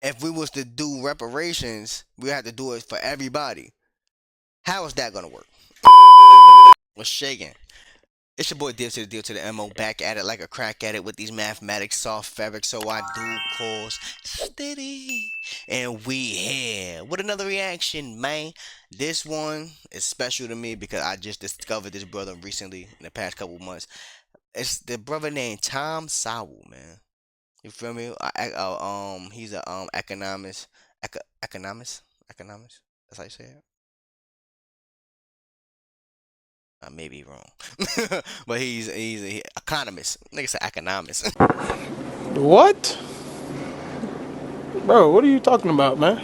if we was to do reparations, we have to do it for everybody. How is that gonna work? What's shaking? It's your boy Deal to the Deal to the MO, back at it like a crack at it with these mathematics soft fabric, so I do course steady. And we here with another reaction, man. This one is special to me because I just discovered this brother recently in the past couple months. It's the brother named Tom Sowell, man. You feel me? He's a economist, economist, economist. That's how you say it. I may be wrong, but he's a economist. Nigga said economist. What? Bro, what are you talking about, man?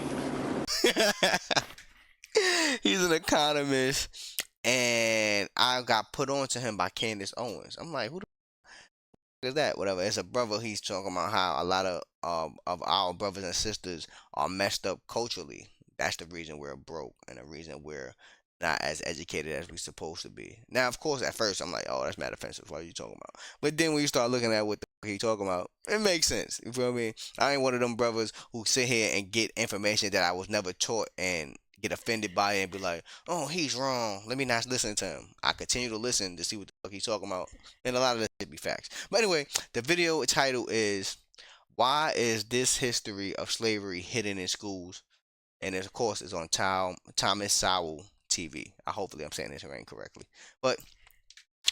He's an economist, and I got put on to him by Candace Owens. I'm like, who the f- is that? Whatever. It's a brother. He's talking about how a lot of our brothers and sisters are messed up culturally. That's the reason we're broke, and the reason we're not as educated as we supposed to be. Now, of course, at first I'm like, oh, that's mad offensive. What are you talking about? But then when you start looking at what the f- he talking about, it makes sense. You feel me? I ain't one of them brothers who sit here and get information that I was never taught and get offended by it and be like, oh, he's wrong. Let me not listen to him. I continue to listen to see what the fuck he's talking about. And a lot of that should be facts. But anyway, the video title is Why is This History of Slavery Hidden in Schools? And of course, it's on Thomas Sowell TV. Hopefully, I'm saying this right correctly. But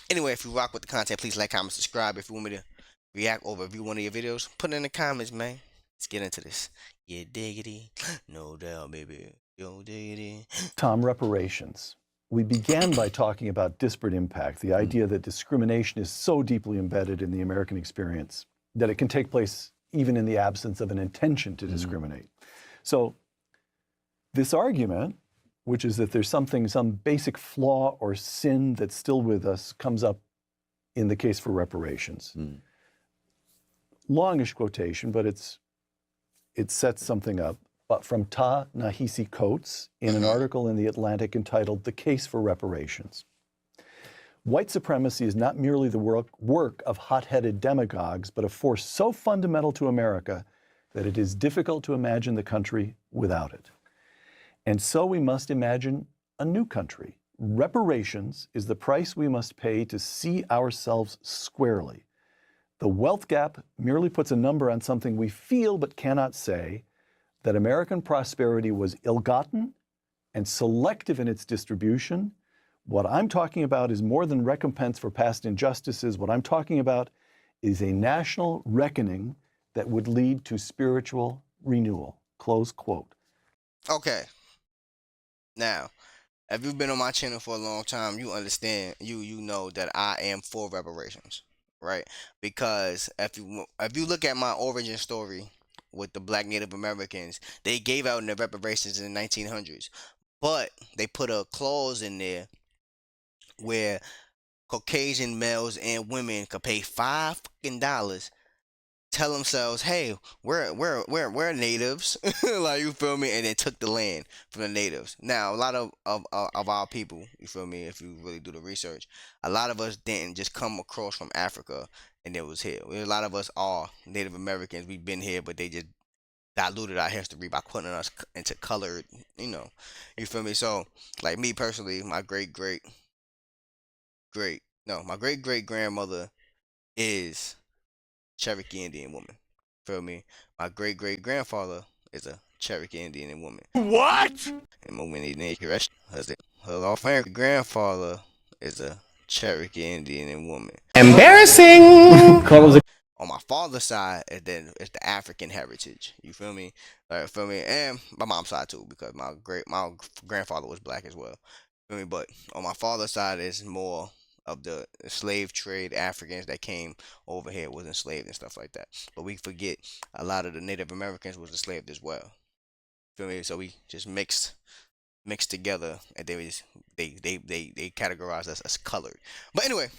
anyway, if you rock with the content, please like, comment, subscribe. If you want me to react or review one of your videos, put it in the comments, man. Let's get into this. Yeah, diggity. No doubt, baby. Yo, diggity. Tom, reparations. We began by talking about disparate impact, the idea that discrimination is so deeply embedded in the American experience that it can take place even in the absence of an intention to discriminate. So this argument, which is that there's some basic flaw or sin that's still with us, comes up in the case for reparations. Longish quotation, but it sets something up. But from Ta-Nehisi Coates in an article in The Atlantic entitled The Case for Reparations. White supremacy is not merely the work of hot-headed demagogues, but a force so fundamental to America that it is difficult to imagine the country without it. And so we must imagine a new country. Reparations is the price we must pay to see ourselves squarely. The wealth gap merely puts a number on something we feel but cannot say, that American prosperity was ill-gotten and selective in its distribution. What I'm talking about is more than recompense for past injustices. What I'm talking about is a national reckoning that would lead to spiritual renewal. Close quote. Okay. Now, if you've been on my channel for a long time, you understand, you know that I am for reparations, right? Because if you look at my origin story with the Black Native Americans, they gave out the reparations in the 1900s, but they put a clause in there where Caucasian males and women could pay $5 tell themselves, "Hey, we're natives," like you feel me, and then took the land from the natives. Now, a lot of our people, you feel me, if you really do the research, a lot of us didn't just come across from Africa and it was here. A lot of us are Native Americans. We've been here, but they just diluted our history by putting us into colored, you know, you feel me. So, like me personally, my great great grandmother is Cherokee Indian woman. Feel me? My great great grandfather is a Cherokee Indian woman. What? And my winnie nature her off grandfather is a Cherokee Indian woman. Embarrassing. On my father's side, it's the African heritage. You feel me? Like, feel me? And my mom's side too, because my grandfather was black as well. Feel me? But on my father's side, it's more of the slave trade Africans that came over here was enslaved and stuff like that. But we forget a lot of the Native Americans was enslaved as well. Feel me? So we just mixed together, and they categorized us as colored. But anyway,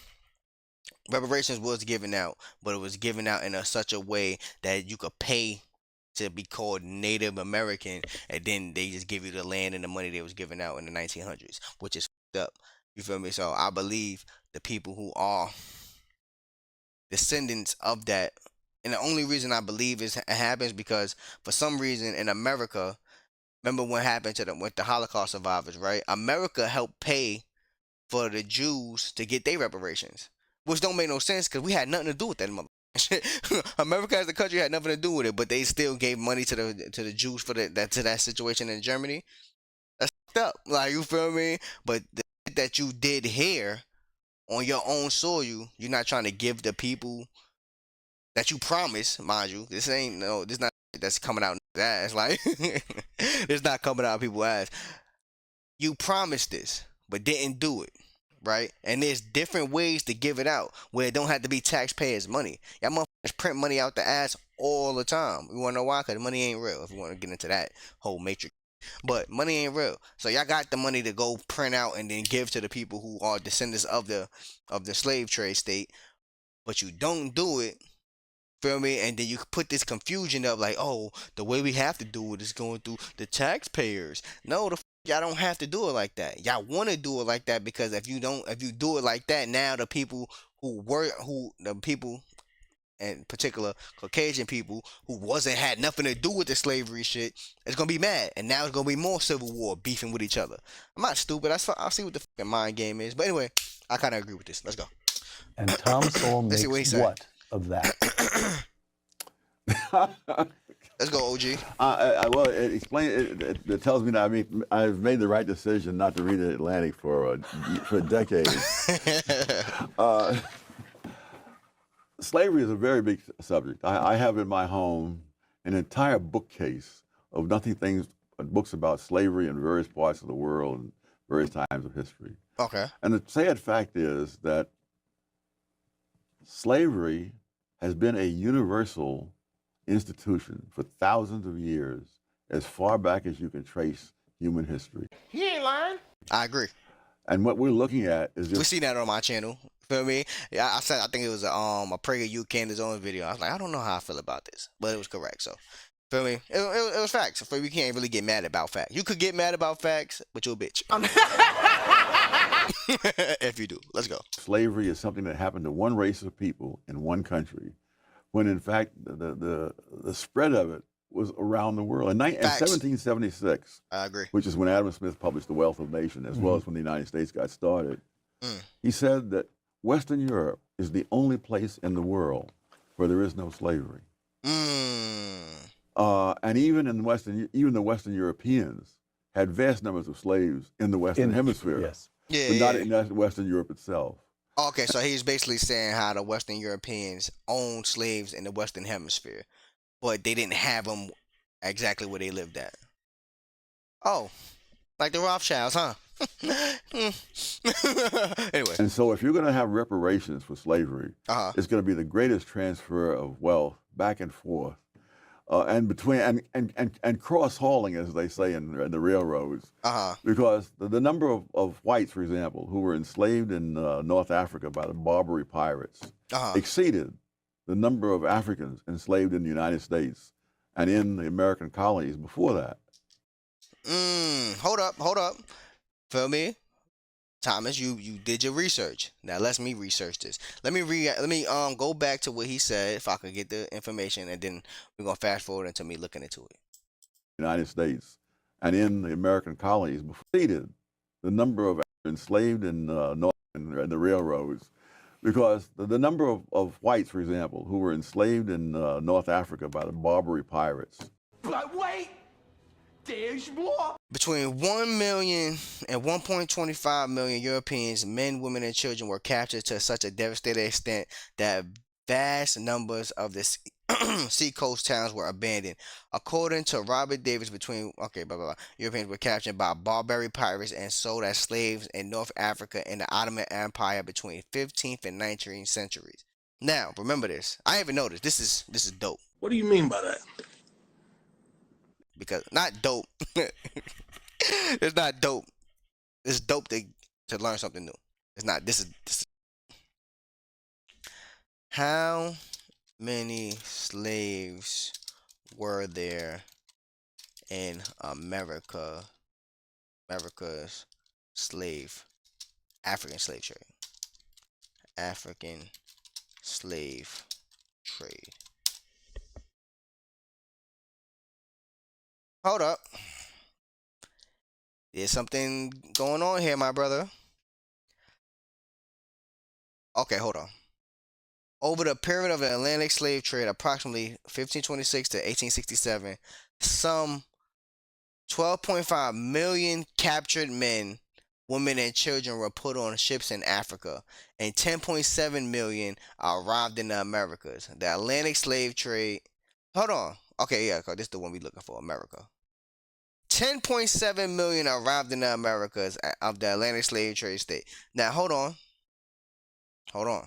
reparations was given out, but it was given out in such a way that you could pay to be called Native American, and then they just give you the land and the money they was giving out in the 1900s, which is fucked up. You feel me? So I believe the people who are descendants of that And the only reason I believe it happens because for some reason in America, remember what happened to them with the Holocaust survivors, right? America helped pay for the Jews to get their reparations, which don't make no sense because we had nothing to do with that mother. America as a country had nothing to do with it, but they still gave money to the Jews for that situation in Germany. That's fucked up. Like, you feel me? But the shit that you did here on your own soil, you're not trying to give the people that you promised, mind you. This ain't no, this not that's coming out ass. Like, it's not coming out people's ass. You promised this, but didn't do it, right? And there's different ways to give it out where it don't have to be taxpayers' money. Y'all motherfuckers print money out the ass all the time. You wanna know why? Cause money ain't real. If you wanna get into that whole matrix, but money ain't real. So y'all got the money to go print out and then give to the people who are descendants of the slave trade state, but you don't do it. Feel me? And then you put this confusion of like, oh, the way we have to do it is going through the taxpayers. No, y'all don't have to do it like that. Y'all want to do it like that because if you don't, if you do it like that, now the people the people, in particular Caucasian people who wasn't had nothing to do with the slavery shit, is gonna be mad, and now it's gonna be more civil war beefing with each other. I'm not stupid. I'll see what the fucking mind game is. But anyway, I kind of agree with this. Let's go. And Tom Sowell Let's see what he makes said. what of that? Let's go, OG. Well, it tells me that I've made the right decision not to read the Atlantic for decades. Slavery is a very big subject. I have in my home an entire bookcase of books about slavery in various parts of the world and various times of history. Okay. And the sad fact is that slavery has been a universal institution for thousands of years, as far back as you can trace human history. He ain't lying. I agree. And what we're looking at is We just seen that on my channel. Feel me? Yeah, I said I think it was a Prager U Candace Owens video. I was like, I don't know how I feel about this, but it was correct. So, feel me? It was facts. So we can't really get mad about facts. You could get mad about facts, but you're a bitch. If you do, let's go. slavery is something that happened to one race of people in one country, when in fact the spread of it was around the world. In Facts. 1776, I agree. which is when Adam Smith published The Wealth of Nations, as well as when the United States got started, he said that Western Europe is the only place in the world where there is no slavery. And even the Western Europeans had vast numbers of slaves in the Western Hemisphere, Yes. Yeah, but not yeah. in Western Europe itself. Okay, so he's basically saying how the Western Europeans owned slaves in the Western Hemisphere, but they didn't have them exactly where they lived at. Oh, like the Rothschilds, huh? Anyway. And so if you're going to have reparations for slavery, Uh-huh. it's going to be the greatest transfer of wealth back and forth, and between and cross hauling, as they say in the railroads, Uh-huh. because the number of whites, for example, who were enslaved in North Africa by the Barbary pirates Uh-huh. exceeded the number of Africans enslaved in the United States and in the American colonies before that. Hold up. Feel me? Thomas, you did your research. Now let me research this. Let me go back to what he said if I could get the information, and then we're gonna fast forward into me looking into it. United States and in the American colonies exceeded the number of enslaved in the railroads, because the number of whites, for example, who were enslaved in North Africa by the Barbary pirates. But wait, there's more. Between 1 million and 1.25 million Europeans, men, women, and children were captured to such a devastating extent that vast numbers of the seacoast towns were abandoned. According to Robert Davis, Europeans were captured by Barbary pirates and sold as slaves in North Africa and the Ottoman Empire between 15th and 19th centuries. Now, remember this. I didn't even know this. This is dope. What do you mean by that? Because not dope. It's not dope. It's dope to learn something new. It's not. This is. How many slaves were there in America's African slave trade? African slave trade. Hold up. There's something going on here, my brother. Okay, hold on. Over the period of the Atlantic slave trade, approximately 1526 to 1867, some 12.5 million captured men, women, and children were put on ships in Africa, and 10.7 million arrived in the Americas. The Atlantic slave trade. Hold on. Okay, yeah, this is the one we looking for, America. 10.7 million arrived in the Americas of the Atlantic slave trade state. Now, hold on. Hold on.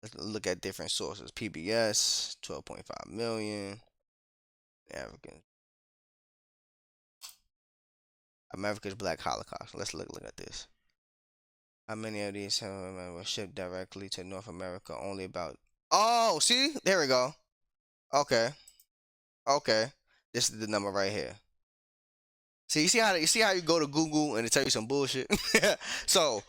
Let's look at different sources. PBS, 12.5 million. African. America's Black Holocaust. Let's look at this. How many of these were shipped directly to North America? Only about. Oh, see? There we go. Okay. Okay. This is the number right here. See, you see how you go to Google and it tell you some bullshit? So,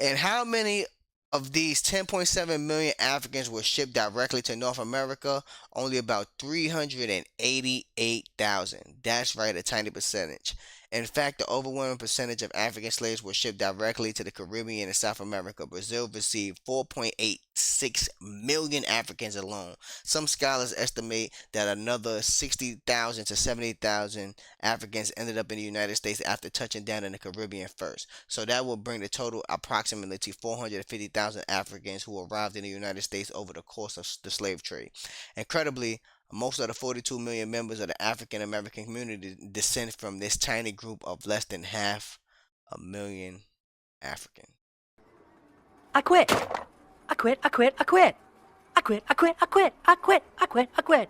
and how many of these 10.7 million Africans were shipped directly to North America? Only about 388,000. That's right, a tiny percentage. In fact, the overwhelming percentage of African slaves were shipped directly to the Caribbean and South America. Brazil received 4.86 million Africans alone. Some scholars estimate that another 60,000 to 70,000 Africans ended up in the United States after touching down in the Caribbean first. So that will bring the total approximately to 450,000 Africans who arrived in the United States over the course of the slave trade. Incredibly, most of the 42 million members of the African American community descend from this tiny group of less than half a million African. I quit. I quit. I quit. I quit. I quit. I quit. I quit. I quit. I quit. I quit.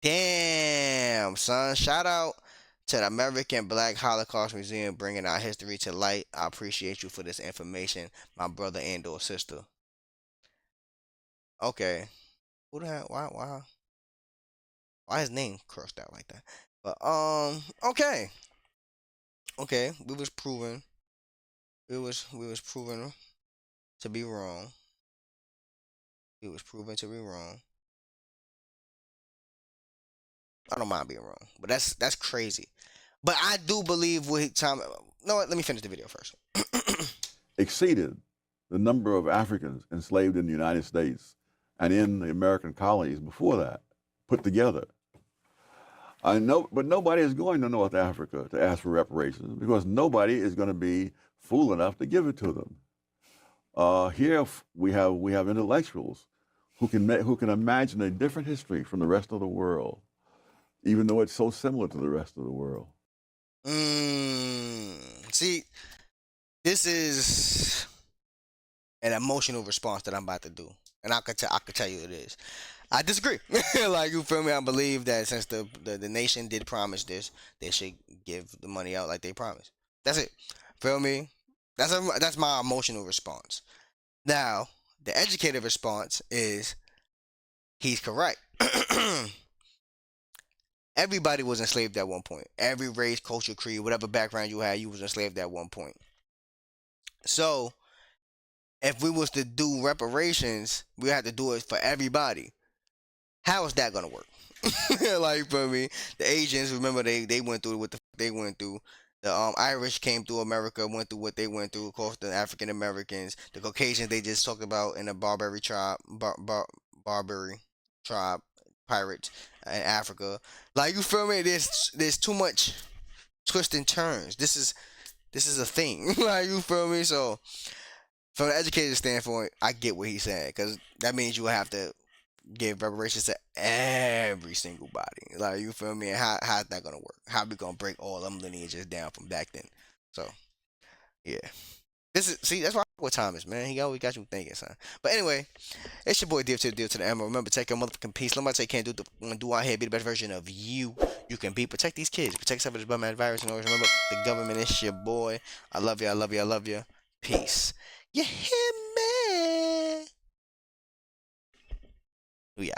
Damn, son. Shout out to the American Black Holocaust Museum bringing our history to light. I appreciate you for this information, my brother and or sister. Okay. Who the hell? Why his name crossed out like that? But okay. Okay, we was proven to be wrong. We was proven to be wrong. I don't mind being wrong, but that's crazy. But I do believe with time. No, let me finish the video first. Exceeded the number of Africans enslaved in the United States and in the American colonies before that, put together. I know, but nobody is going to North Africa to ask for reparations because nobody is going to be fool enough to give it to them. Here we have intellectuals who can imagine a different history from the rest of the world, even though it's so similar to the rest of the world. See, this is an emotional response that I'm about to do, and I could tell you it is. I disagree. Like, you feel me? I believe that since the nation did promise this, they should give the money out like they promised. That's it. Feel me? That's my emotional response. Now, the educated response is he's correct. Everybody was enslaved at one point. Every race, culture, creed, whatever background you had, you was enslaved at one point. So, if we was to do reparations, we had to do it for everybody. How is that gonna work? Like, for me, the Asians, remember they went through what they went through. The Irish came through America, went through what they went through. Of course, the African Americans, the Caucasians, they just talked about in the Barbary tribe, Barbary tribe, pirates in Africa. Like, you feel me? There's too much twists and turns. This is a thing. Like, you feel me? So, from an educated standpoint, I get what he's saying, because that means you have to give reparations to every single body. Like, you feel me? And how's that gonna work? How we gonna break all them lineages down from back then? So, yeah. That's why I fuck with Thomas, man. He always got you thinking, son. But anyway, it's your boy Deal to the Deal to the Emerald. Remember, take your motherfucking peace. Nobody say can't do out here. Be the best version of you can be. Protect these kids. Protect yourself from this bum-ass virus. And always remember, the government is your boy. I love you. I love you. I love you. Peace. You hear me? Yeah.